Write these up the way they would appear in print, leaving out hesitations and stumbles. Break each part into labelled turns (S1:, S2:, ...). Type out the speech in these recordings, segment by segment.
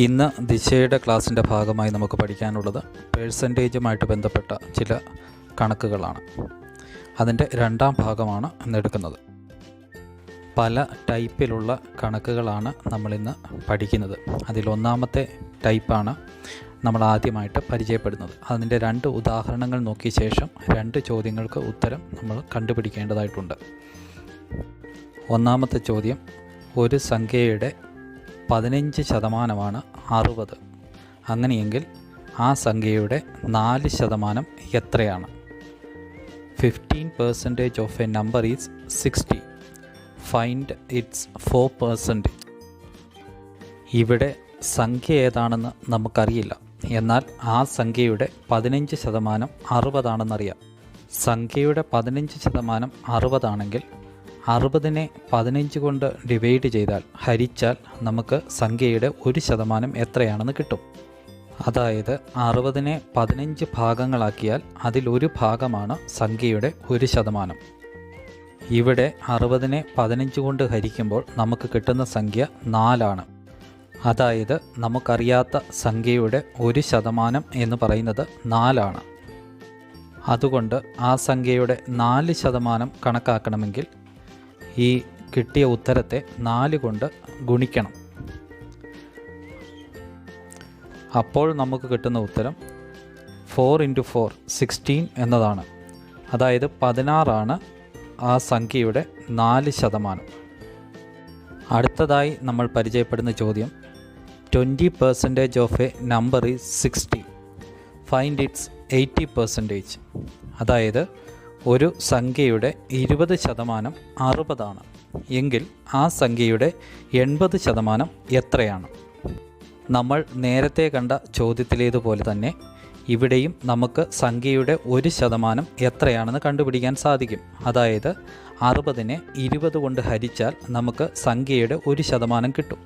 S1: ഇന്ന് ദിശയുടെ ക്ലാസ്സിൻ്റെ ഭാഗമായി നമുക്ക് പഠിക്കാനുള്ളത് പേഴ്സൻറ്റേജുമായിട്ട് ബന്ധപ്പെട്ട ചില കണക്കുകളാണ്. അതിൻ്റെ രണ്ടാം ഭാഗമാണ് ഇന്നെടുക്കുന്നത്. പല ടൈപ്പിലുള്ള കണക്കുകളാണ് നമ്മളിന്ന് പഠിക്കുന്നത്. അതിലൊന്നാമത്തെ ടൈപ്പാണ് നമ്മൾ ആദ്യമായിട്ട് പരിചയപ്പെടുന്നത്. അതിൻ്റെ രണ്ട് ഉദാഹരണങ്ങൾ നോക്കിയ ശേഷം രണ്ട് ചോദ്യങ്ങൾക്ക് ഉത്തരം നമ്മൾ കണ്ടുപിടിക്കേണ്ടതായിട്ടുണ്ട്. ഒന്നാമത്തെ ചോദ്യം, ഒരു സംഖ്യയുടെ 15% 60. അങ്ങനെയെങ്കിൽ ആ സംഖ്യയുടെ 4% എത്രയാണ്? 15% of a number is 60. Find its 4%. ഇവിടെ സംഖ്യ ഏതാണെന്ന് നമുക്കറിയില്ല. എന്നാൽ ആ സംഖ്യയുടെ 15% 60 സംഖ്യയുടെ 15% 60 60നെ 15 കൊണ്ട് ഡിവൈഡ് ചെയ്താൽ, ഹരിച്ചാൽ നമുക്ക് സംഖ്യയുടെ 1% എത്രയാണെന്ന് കിട്ടും. അതായത് 60നെ 15 ഭാഗങ്ങളാക്കിയാൽ അതിലൊരു ഭാഗമാണ് സംഖ്യയുടെ 1%. ഇവിടെ 60നെ 15 കൊണ്ട് ഹരിക്കുമ്പോൾ നമുക്ക് കിട്ടുന്ന സംഖ്യ 4 അതായത് നമുക്കറിയാത്ത സംഖ്യയുടെ 1% എന്ന് പറയുന്നത് 4. അതുകൊണ്ട് ആ സംഖ്യയുടെ 4% കണക്കാക്കണമെങ്കിൽ ഈ കിട്ടിയ ഉത്തരത്തെ 4 കൊണ്ട് ഗുണിക്കണം. അപ്പോൾ നമുക്ക് കിട്ടുന്ന ഉത്തരം 4 × 4 16 എന്നതാണ്. അതായത് 16 ആ സംഖ്യയുടെ 4%. അടുത്തതായി നമ്മൾ പരിചയപ്പെടുന്ന ചോദ്യം, 20% of a number is 60. Find its 80%. അതായത് ഒരു സംഖ്യയുടെ 20% 60 എങ്കിൽ ആ സംഖ്യയുടെ 80% എത്രയാണ്? നമ്മൾ നേരത്തെ കണ്ട ചോദ്യത്തിലേതുപോലെ തന്നെ ഇവിടെയും നമുക്ക് സംഖ്യയുടെ 1% എത്രയാണെന്ന് കണ്ടുപിടിക്കാൻ സാധിക്കും. അതായത് 60നെ 20 കൊണ്ട് ഹരിച്ചാൽ നമുക്ക് സംഖ്യയുടെ 1% കിട്ടും.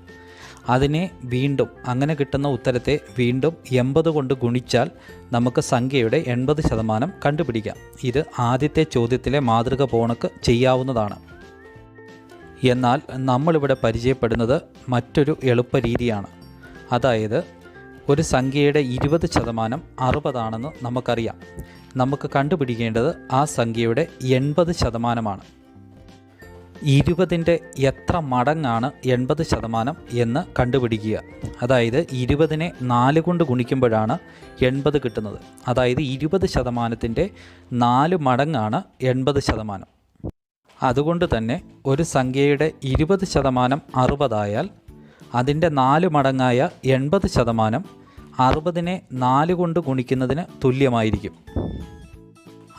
S1: അതിനെ വീണ്ടും അങ്ങനെ കിട്ടുന്ന ഉത്തരത്തെ വീണ്ടും 80 കൊണ്ട് ഗുണിച്ചാൽ നമുക്ക് സംഖ്യയുടെ 80% കണ്ടുപിടിക്കാം. ഇത് ആദ്യത്തെ ചോദ്യത്തിലെ മാതൃക പോണക്ക് ചെയ്യാവുന്നതാണ്. എന്നാൽ നമ്മളിവിടെ പരിചയപ്പെടുന്നത് മറ്റൊരു എളുപ്പ രീതിയാണ്. അതായത് ഒരു സംഖ്യയുടെ 20% 60 നമുക്കറിയാം. നമുക്ക് കണ്ടുപിടിക്കേണ്ടത് ആ സംഖ്യയുടെ 80%. 20ൻ്റെ എത്ര മടങ്ങാണ് 80% എന്ന് കണ്ടുപിടിക്കുക. അതായത് 20നെ 4 കൊണ്ട് ഗുണിക്കുമ്പോഴാണ് 80 കിട്ടുന്നത്. അതായത് 20%ൻ്റെ 4 മടങ്ങാണ് 80%. അതുകൊണ്ട് തന്നെ ഒരു സംഖ്യയുടെ 20% 60 ആയാൽ അതിൻ്റെ 4 മടങ്ങായ 80% 60നെ 4 കൊണ്ട് ഗുണിക്കുന്നതിന് തുല്യമായിരിക്കും.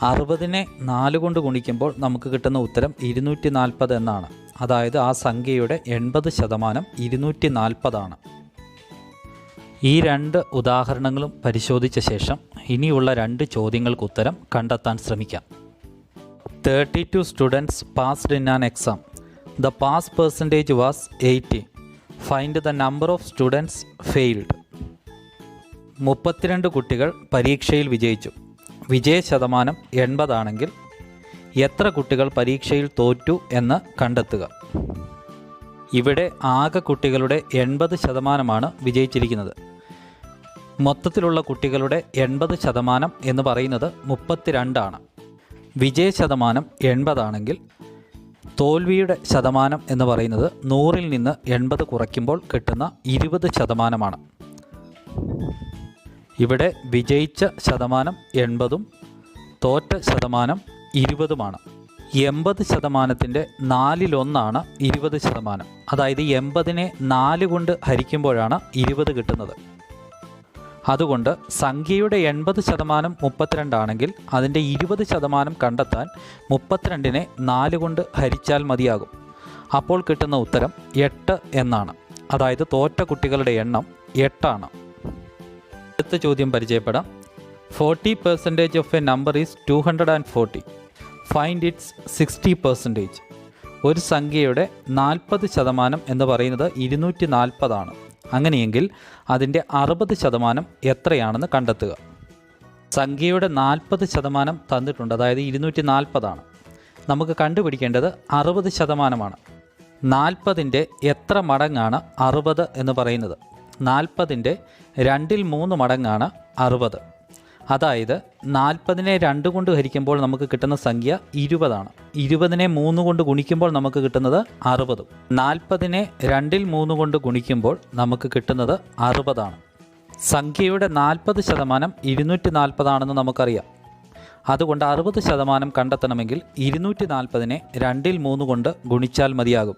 S1: 60നെ 4 കൊണ്ട് ഗുണിക്കുമ്പോൾ നമുക്ക് കിട്ടുന്ന ഉത്തരം 240 എന്നാണ്. അതായത് ആ സംഖ്യയുടെ 80% 240. ഈ രണ്ട് ഉദാഹരണങ്ങളും പരിശോധിച്ച ശേഷം ഇനിയുള്ള രണ്ട് ചോദ്യങ്ങൾക്ക് ഉത്തരം കണ്ടെത്താൻ ശ്രമിക്കാം. 32 students passed in an exam. The pass percentage was 80. Find the number of students failed. 32 കുട്ടികൾ പരീക്ഷയിൽ വിജയിച്ചു. വിജയശതമാനം 80 ആണെങ്കിൽ എത്ര കുട്ടികൾ പരീക്ഷയിൽ തോറ്റു എന്ന് കണ്ടെത്തുക. ഇവിടെ ആകെ കുട്ടികളുടെ 80% വിജയിച്ചിരിക്കുന്നത്. മൊത്തത്തിലുള്ള കുട്ടികളുടെ 80% എന്ന് പറയുന്നത് 32. വിജയശതമാനം 80 ആണെങ്കിൽ തോൽവിയുടെ ശതമാനം എന്ന് പറയുന്നത് 100ൽ നിന്ന് 80 കുറയ്ക്കുമ്പോൾ കിട്ടുന്ന 20%. ഇവിടെ വിജയിച്ച ശതമാനം 80ഉം തോറ്റ ശതമാനം 20ഉമാണ്. 80%ൻ്റെ 4/1 20%. അതായത് 80നെ 4 കൊണ്ട് ഹരിക്കുമ്പോഴാണ് 20 കിട്ടുന്നത്. അതുകൊണ്ട് സംഖ്യയുടെ 80% 32 ആണെങ്കിൽ അതിൻ്റെ 20% കണ്ടെത്താൻ 32നെ 4 കൊണ്ട് ഹരിച്ചാൽ മതിയാകും. അപ്പോൾ കിട്ടുന്ന ഉത്തരം 8 എന്നാണ്. അതായത് തോറ്റ കുട്ടികളുടെ എണ്ണം 8. അടുത്ത ചോദ്യം പരിചയപ്പെടാം. 40% of a number is 240. Find its 60%. ഒരു സംഖ്യയുടെ 40% എന്ന് പറയുന്നത് 240. അങ്ങനെയെങ്കിൽ അതിൻ്റെ 60% എത്രയാണെന്ന് കണ്ടെത്തുക. സംഖ്യയുടെ 40% തന്നിട്ടുണ്ട്. അതായത് 240. നമുക്ക് കണ്ടുപിടിക്കേണ്ടത് 60%. 40ൻ്റെ എത്ര മടങ്ങാണ് 60 എന്ന് പറയുന്നത്? 40ൻ്റെ 2/3 മടങ്ങാണ് 60. അതായത് 40നെ 2 കൊണ്ട് ഹരിക്കുമ്പോൾ നമുക്ക് കിട്ടുന്ന സംഖ്യ 20ആണ്. 20നെ 3 കൊണ്ട് ഗുണിക്കുമ്പോൾ നമുക്ക് കിട്ടുന്നത് 60. 40നെ 2/3 കൊണ്ട് ഗുണിക്കുമ്പോൾ നമുക്ക് കിട്ടുന്നത് 60ആണ്. സംഖ്യയുടെ 40% 240 ആണെന്ന് നമുക്കറിയാം. അതുകൊണ്ട് 60% കണ്ടെത്തണമെങ്കിൽ 240നെ 2/3 കൊണ്ട് ഗുണിച്ചാൽ മതിയാകും.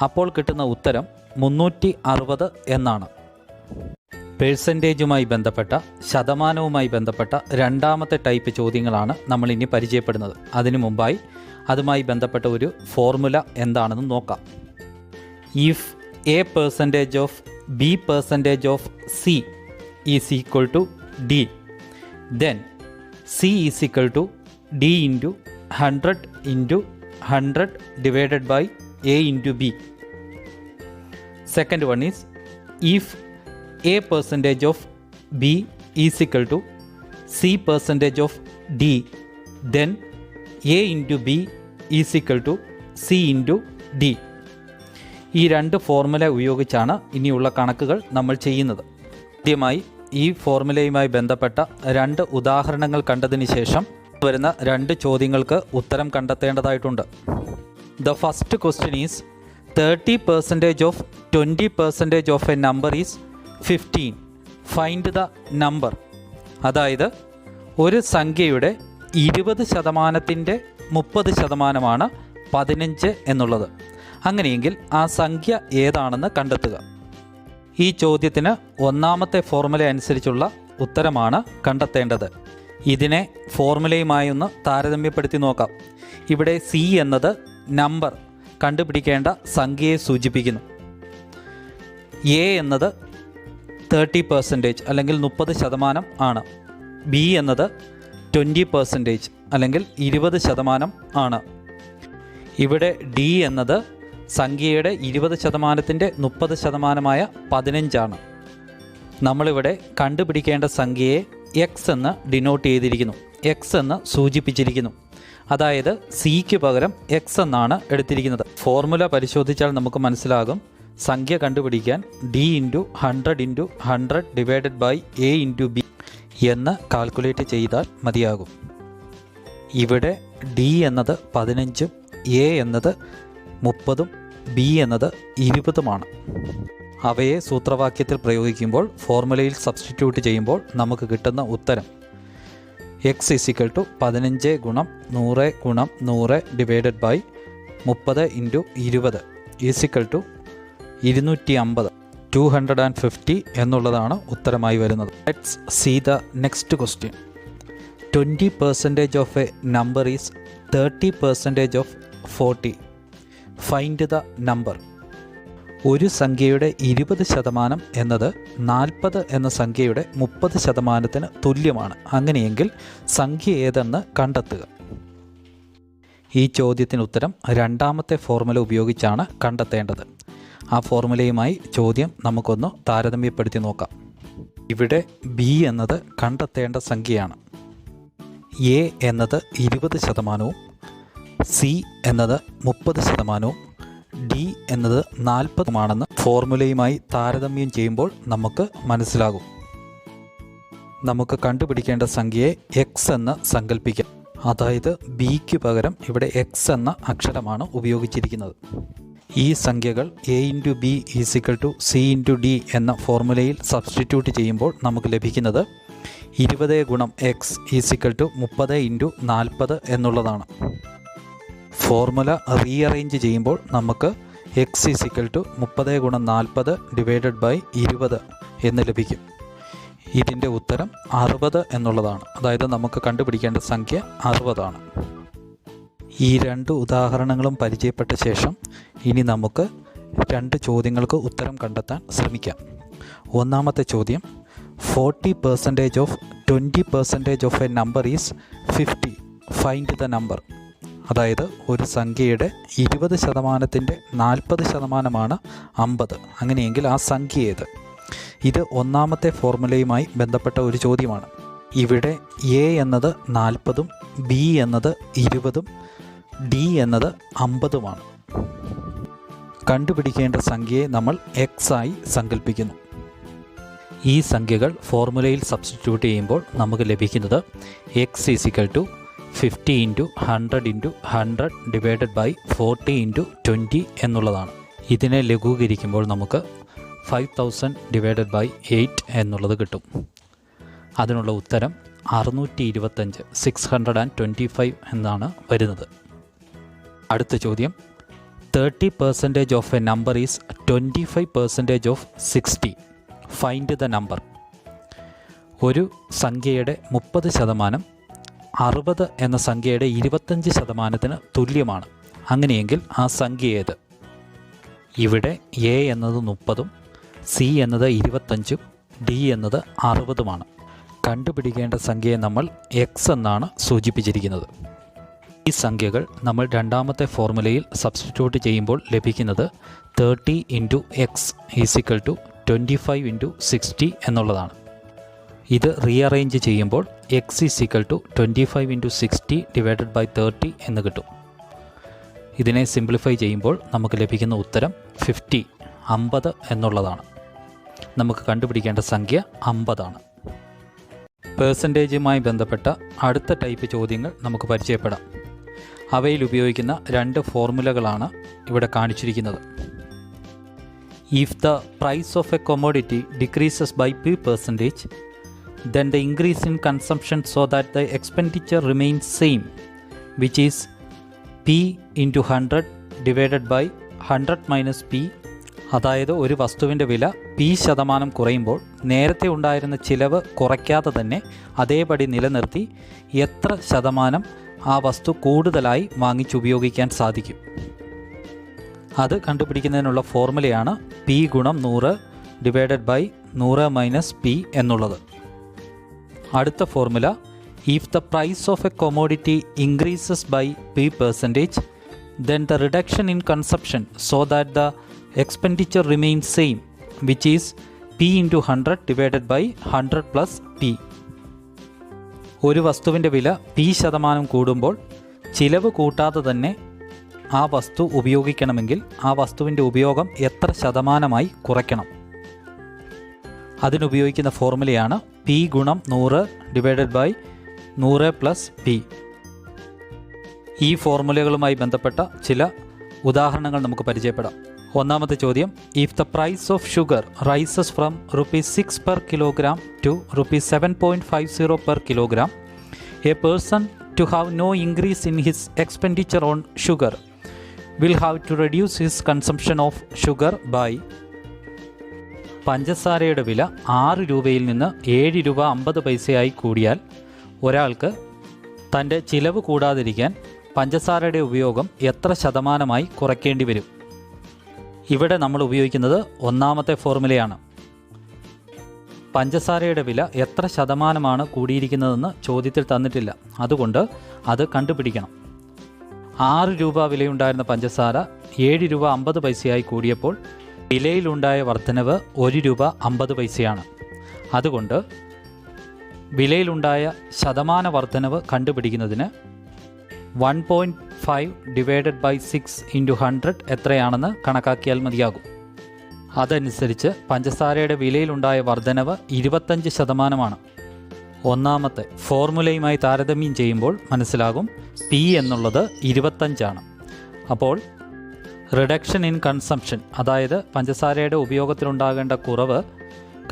S1: അപ്പോൾ കിട്ടുന്ന ഉത്തരം 360 എന്നാണ്. പേഴ്സൻറ്റേജുമായി ബന്ധപ്പെട്ട, ശതമാനവുമായി ബന്ധപ്പെട്ട രണ്ടാമത്തെ ടൈപ്പ് ചോദ്യങ്ങളാണ് നമ്മൾ ഇനി പരിചയപ്പെടുന്നത്. അതിനു മുമ്പായി അതുമായി ബന്ധപ്പെട്ട ഒരു ഫോർമുല എന്താണെന്ന് നോക്കാം. If A percentage of B percentage of C is equal to D, then C is equal to D into 100 into 100 divided by A into B. Second one is if A percentage of B is equal to C percentage of D, then A into B is equal to C into D. ഈ രണ്ട് formula ഉപയോഗിച്ചാണ് ഇനിയുള്ള കണക്കുകൾ നമ്മൾ ചെയ്യുന്നത്. ആദ്യമായി ഈ ഫോർമുലയുമായി ബന്ധപ്പെട്ട 2 ഉദാഹരണങ്ങൾ കണ്ടതിന് ശേഷം വരുന്ന 2 ചോദ്യങ്ങൾക്ക് ഉത്തരം കണ്ടെത്തേണ്ടതായിട്ടുണ്ട്. The first question is 30% of 20% of a number is 15. Find the number. അതായത് ഒരു സംഖ്യയുടെ 20%ൻ്റെ 30%ആണ് 15 എന്നുള്ളത്. അങ്ങനെയെങ്കിൽ ആ സംഖ്യ ഏതാണെന്ന് കണ്ടെത്തുക. ഈ ചോദ്യത്തിന് ഒന്നാമത്തെ ഫോർമുല അനുസരിച്ചുള്ള ഉത്തരമാണ് കണ്ടെത്തേണ്ടത്. ഇതിനെ ഫോർമുലയുമായി ഒന്ന് താരതമ്യപ്പെടുത്തി നോക്കാം. ഇവിടെ സി എന്നത് നമ്പർ, കണ്ടുപിടിക്കേണ്ട സംഖ്യയെ സൂചിപ്പിക്കുന്നു. എ എന്നത് 30% അല്ലെങ്കിൽ 30% ആണ്. ബി എന്നത് 20% അല്ലെങ്കിൽ 20% ആണ്. ഇവിടെ ഡി എന്നത് സംഖ്യയുടെ 20%ൻ്റെ 30%മായ 15 ആണ്. നമ്മളിവിടെ കണ്ടുപിടിക്കേണ്ട സംഖ്യയെ എക്സ് എന്ന് ഡിനോട്ട് ചെയ്തിരിക്കുന്നു, എക്സ് എന്ന് സൂചിപ്പിച്ചിരിക്കുന്നു. അതായത് സിക്ക് പകരം എക്സ് എന്നാണ് എടുത്തിരിക്കുന്നത്. ഫോർമുല പരിശോധിച്ചാൽ നമുക്ക് മനസ്സിലാകും. സംഖ്യ കണ്ടുപിടിക്കാൻ D into 100 into 100 divided by A into B എന്ന് കാൽക്കുലേറ്റ് ചെയ്താൽ മതിയാകും. ഇവിടെ ഡി എന്നത് 15ഉം എ എന്നത് 30ഉം ബി എന്നത് 20ഉമാണ്. അവയെ സൂത്രവാക്യത്തിൽ പ്രയോഗിക്കുമ്പോൾ, ഫോർമുലയിൽ സബ്സ്റ്റിറ്റ്യൂട്ട് ചെയ്യുമ്പോൾ നമുക്ക് കിട്ടുന്ന ഉത്തരം എക്സ് ഈക്വൽ ടു 15 ഗുണം 100 ഗുണം 100 divided by 30 into 20 equal to 250, 250 എന്നുള്ളതാണ് ഉത്തരമായി വരുന്നത്. Let's see the next question. 20% of a number is 30% of 40. Find the number. ഒരു സംഖ്യയുടെ 20% എന്നത് 40 എന്ന സംഖ്യയുടെ 30%-ന് തുല്യമാണ്. അങ്ങനെയെങ്കിൽ സംഖ്യ ഏതെന്ന് കണ്ടെത്തുക. ഈ ചോദ്യത്തിന് ഉത്തരം രണ്ടാമത്തെ ഫോർമുല ഉപയോഗിച്ചാണ് കണ്ടെത്തേണ്ടത്. ആ ഫോർമുലയുമായി ചോദ്യം നമുക്കൊന്ന് താരതമ്യപ്പെടുത്തി നോക്കാം. ഇവിടെ ബി എന്നത് കണ്ടെത്തേണ്ട സംഖ്യയാണ്. എ എന്നത് 20%, സി എന്നത് 30%, ഡി എന്നത് 40 ഫോർമുലയുമായി താരതമ്യം ചെയ്യുമ്പോൾ നമുക്ക് മനസ്സിലാകും. നമുക്ക് കണ്ടുപിടിക്കേണ്ട സംഖ്യയെ എക്സ് എന്ന് സങ്കല്പിക്കാം. അതായത് ബിക്ക് പകരം ഇവിടെ എക്സ് എന്ന അക്ഷരമാണ് ഉപയോഗിച്ചിരിക്കുന്നത്. ഈ സംഖ്യകൾ A into B equal to C into D എന്ന ഫോർമുലയിൽ സബ്സ്റ്റിറ്റ്യൂട്ട് ചെയ്യുമ്പോൾ നമുക്ക് ലഭിക്കുന്നത് 20 ഗുണം എക്സ് ഈക്വൽ ടു 30 ഇൻറ്റു 40 എന്നുള്ളതാണ്. ഫോർമുല റീഅറേഞ്ച് ചെയ്യുമ്പോൾ നമുക്ക് എക്സ് ഈക്വൽ ടു 30 ഗുണം 40 ഡിവൈഡഡ് ബൈ 20 എന്ന് ലഭിക്കും. ഇതിൻ്റെ ഉത്തരം 60 എന്നുള്ളതാണ്. അതായത് നമുക്ക് കണ്ടുപിടിക്കേണ്ട സംഖ്യ 60 ആണ്. ഈ 2 ഉദാഹരണങ്ങളും പരിചയപ്പെട്ട ശേഷം ഇനി നമുക്ക് 2 ചോദ്യങ്ങൾക്ക് ഉത്തരം കണ്ടെത്താൻ ശ്രമിക്കാം. ഒന്നാമത്തെ ചോദ്യം, 40% of 20% of a number is 50. Find the number. അതായത് ഒരു സംഖ്യയുടെ 20%ൻ്റെ 40%ആണ് 50. അങ്ങനെയെങ്കിൽ ആ സംഖ്യ ഏത്? ഇത് ഒന്നാമത്തെ ഫോർമുലയുമായി ബന്ധപ്പെട്ട ഒരു ചോദ്യമാണ്. ഇവിടെ എ എന്നത് 40ഉം ബി എന്നത് 20ഉം ഡി എന്നത് 50ഉമാണ്. കണ്ടുപിടിക്കേണ്ട സംഖ്യയെ നമ്മൾ എക്സ് ആയി സങ്കല്പിക്കുന്നു. ഈ സംഖ്യകൾ ഫോർമുലയിൽ സബ്സ്റ്റിറ്റ്യൂട്ട് ചെയ്യുമ്പോൾ നമുക്ക് ലഭിക്കുന്നത് x = 50 × 100 × 100 ഡിവൈഡഡ് ബൈ 40 × 20 എന്നുള്ളതാണ്. ഇതിനെ ലഘൂകരിക്കുമ്പോൾ നമുക്ക് 5000 ഡിവൈഡഡ് ബൈ 8 എന്നുള്ളത് കിട്ടും. അതിനുള്ള ഉത്തരം 625 625 എന്നാണ് വരുന്നത്. അടുത്ത ചോദ്യം, 30% of a number is 25% of 60. Find the number. ഒരു സംഖ്യയുടെ 30% 60 എന്ന സംഖ്യയുടെ 25% തുല്യമാണ്. അങ്ങനെയെങ്കിൽ ആ സംഖ്യ ഏത്? ഇവിടെ എ എന്നത് 30ഉം സി എന്നത് 25ഉം ഡി എന്നത് 60ഉമാണ്. കണ്ടുപിടിക്കേണ്ട സംഖ്യയെ നമ്മൾ എക്സ് എന്നാണ് സൂചിപ്പിച്ചിരിക്കുന്നത്. ഈ സംഖ്യകൾ നമ്മൾ രണ്ടാമത്തെ ഫോർമുലയിൽ സബ്സ്റ്റിറ്റ്യൂട്ട് ചെയ്യുമ്പോൾ ലഭിക്കുന്നത് 30 × x = 25 × 60 എന്നുള്ളതാണ്. ഇത് റീഅറേഞ്ച് ചെയ്യുമ്പോൾ x = 25 × 60 ഡിവൈഡഡ് ബൈ 30 എന്ന് കിട്ടും. ഇതിനെ സിംപ്ലിഫൈ ചെയ്യുമ്പോൾ നമുക്ക് ലഭിക്കുന്ന ഉത്തരം 50 എന്നുള്ളതാണ്. നമുക്ക് കണ്ടുപിടിക്കേണ്ട സംഖ്യ 50 ആണ്. പേഴ്സൻറ്റേജുമായി ബന്ധപ്പെട്ട അടുത്ത ടൈപ്പ് ചോദ്യങ്ങൾ നമുക്ക് പരിചയപ്പെടാം. അവയിൽ ഉപയോഗിക്കുന്ന 2 ഫോർമുലകളാണ് ഇവിടെ കാണിച്ചിരിക്കുന്നത്. If the price of a commodity decreases by p%, then the increase in consumption so that the expenditure remains same, which is p × 100 divided by 100 minus p. അതായത് ഒരു വസ്തുവിൻ്റെ വില p% കുറയുമ്പോൾ നേരത്തെ ഉണ്ടായിരുന്ന ചിലവ് കുറയ്ക്കാതെ തന്നെ അതേപടി നിലനിർത്തി എത്ര ശതമാനം ആ വസ്തു കൂടുതലായി വാങ്ങിച്ചുപയോഗിക്കാൻ സാധിക്കും? അത് കണ്ടുപിടിക്കുന്നതിനുള്ള ഫോർമുലയാണ് p × 100 divided by 100 minus p എന്നുള്ളത്. അടുത്ത formula, if the price of a commodity increases by p%, then the reduction in consumption so that the expenditure remains same, which is p × 100 divided by 100 plus p. ഒരു വസ്തുവിൻ്റെ വില p% കൂടുമ്പോൾ ചിലവ് കൂട്ടാതെ തന്നെ ആ വസ്തു ഉപയോഗിക്കണമെങ്കിൽ ആ വസ്തുവിൻ്റെ ഉപയോഗം എത്ര ശതമാനമായി കുറയ്ക്കണം? അതിനുപയോഗിക്കുന്ന ഫോർമുലയാണ് p × 100 divided by 100 plus p. ഈ ഫോർമുലകളുമായി ബന്ധപ്പെട്ട ചില ഉദാഹരണങ്ങൾ നമുക്ക് പരിചയപ്പെടാം. ഒന്നാമത്തെ ചോദ്യം, if the price of sugar rises from ₹6 per kilogram to ₹7.50 per kilogram, a person to have no increase in his expenditure on sugar will have to reduce his consumption of sugar by. പഞ്ചസാരയുടെ വില 6 രൂപയിൽ നിന്ന് 7 രൂപ 50 പൈസയായി കൂടിയാൽ ഒരാൾക്ക് തൻ്റെ ചിലവ് കൂടാതിരിക്കാൻ പഞ്ചസാരയുടെ ഉപയോഗം എത്ര ശതമാനമായി കുറയ്ക്കേണ്ടി വരും? ഇവിടെ നമ്മൾ ഉപയോഗിക്കുന്നത് ഒന്നാമത്തെ ഫോർമുലയാണ്. പഞ്ചസാരയുടെ വില എത്ര ശതമാനമാണ് കൂടിയിരിക്കുന്നതെന്ന് ചോദ്യത്തിൽ തന്നിട്ടില്ല. അതുകൊണ്ട് അത് കണ്ടുപിടിക്കണം. 6 രൂപ വിലയുണ്ടായിരുന്ന പഞ്ചസാര 7 രൂപ 50 പൈസയായി കൂടിയപ്പോൾ വിലയിലുണ്ടായ വർധനവ് 1 രൂപ 50 പൈസയാണ്. അതുകൊണ്ട് വിലയിലുണ്ടായ ശതമാന വർധനവ് കണ്ടുപിടിക്കുന്നതിന് 1.5 ഡിവൈഡഡ് ബൈ 6 × 100 എത്രയാണെന്ന് കണക്കാക്കിയാൽ മതിയാകും. അതനുസരിച്ച് പഞ്ചസാരയുടെ വിലയിലുണ്ടായ വർധനവ് 25%. ഒന്നാമത്തെ ഫോർമുലയുമായി താരതമ്യം ചെയ്യുമ്പോൾ മനസ്സിലാകും p എന്നുള്ളത് 25 ആണ്. അപ്പോൾ റിഡക്ഷൻ ഇൻ കൺസംഷൻ, അതായത് പഞ്ചസാരയുടെ ഉപയോഗത്തിലുണ്ടാകേണ്ട കുറവ്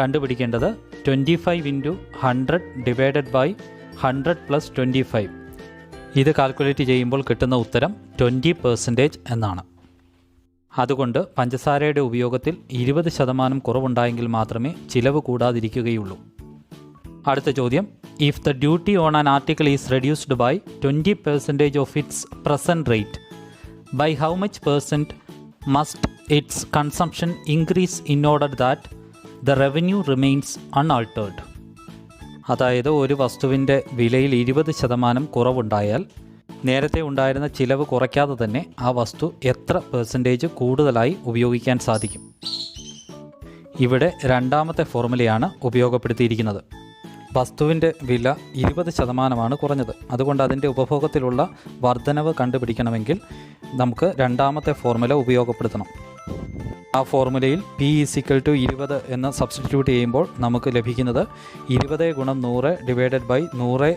S1: കണ്ടുപിടിക്കേണ്ടത് 25 × 100 ഡിവൈഡഡ് ബൈ 100 പ്ലസ് 25. ഇത് കാൽക്കുലേറ്റ് ചെയ്യുമ്പോൾ കിട്ടുന്ന ഉത്തരം 20% എന്നാണ്. അതുകൊണ്ട് പഞ്ചസാരയുടെ ഉപയോഗത്തിൽ 20% കുറവുണ്ടായെങ്കിൽ മാത്രമേ ചിലവ് കൂടാതിരിക്കുകയുള്ളൂ. അടുത്ത ചോദ്യം, if the duty on an article is reduced by 20% of its present rate, by how much % must its consumption increase in order that the revenue remains unaltered? അതായത് ഒരു വസ്തുവിൻ്റെ വിലയിൽ 20% കുറവുണ്ടായാൽ നേരത്തെ ഉണ്ടായിരുന്ന ചിലവ് കുറയ്ക്കാതെ തന്നെ ആ വസ്തു എത്ര % കൂടുതലായി ഉപയോഗിക്കാൻ സാധിക്കും? ഇവിടെ രണ്ടാമത്തെ ഫോർമുലയാണ് ഉപയോഗപ്പെടുത്തിയിരിക്കുന്നത്. വസ്തുവിൻ്റെ വില 20% കുറഞ്ഞത്. അതുകൊണ്ട് അതിൻ്റെ ഉപഭോഗത്തിലുള്ള വർധനവ് കണ്ടുപിടിക്കണമെങ്കിൽ നമുക്ക് രണ്ടാമത്തെ ഫോർമുല ഉപയോഗപ്പെടുത്തണം. ആ ഫോർമുലയിൽ P = 20 എന്ന് സബ്സ്റ്റിറ്റ്യൂട്ട് ചെയ്യുമ്പോൾ നമുക്ക് ലഭിക്കുന്നത് 20 × 100 / 100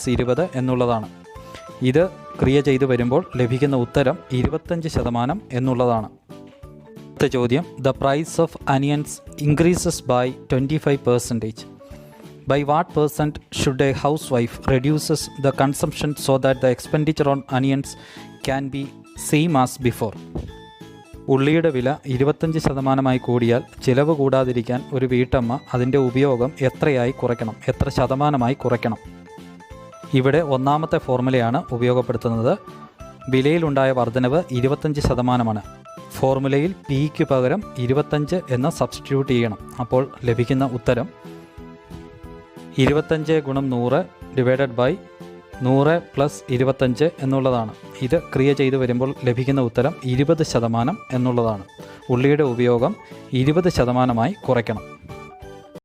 S1: - 20 എന്നുള്ളതാണ്. ഇത് ക്രിയ ചെയ്തു വരുമ്പോൾ ലഭിക്കുന്ന ഉത്തരം 25% എന്നുള്ളതാണ്. അടുത്ത ചോദ്യം, the price of onions increases by 25%. By what percent should a housewife reduces the consumption so that the expenditure on onions can be same as before? ഉള്ളിയുടെ വില 25% കൂടിയാൽ ചിലവ് കൂടാതിരിക്കാൻ ഒരു വീട്ടമ്മ അതിൻ്റെ ഉപയോഗം എത്ര ശതമാനമായി കുറയ്ക്കണം? ഇവിടെ ഒന്നാമത്തെ ഫോർമുലയാണ് ഉപയോഗപ്പെടുത്തുന്നത്. വിലയിലുണ്ടായ വർധനവ് 25%. ഫോർമുലയിൽ Pക്ക് പകരം 25 എന്ന് സബ്സ്റ്റിറ്റ്യൂട്ട് ചെയ്യണം. അപ്പോൾ ലഭിക്കുന്ന ഉത്തരം 25 × 100 / 100 + 25 എന്നുള്ളതാണ്. ഇത് ക്രിയ ചെയ്തു വരുമ്പോൾ ലഭിക്കുന്ന ഉത്തരം 20% എന്നുള്ളതാണ്. ഉള്ളിയുടെ ഉപയോഗം 20% കുറയ്ക്കണം.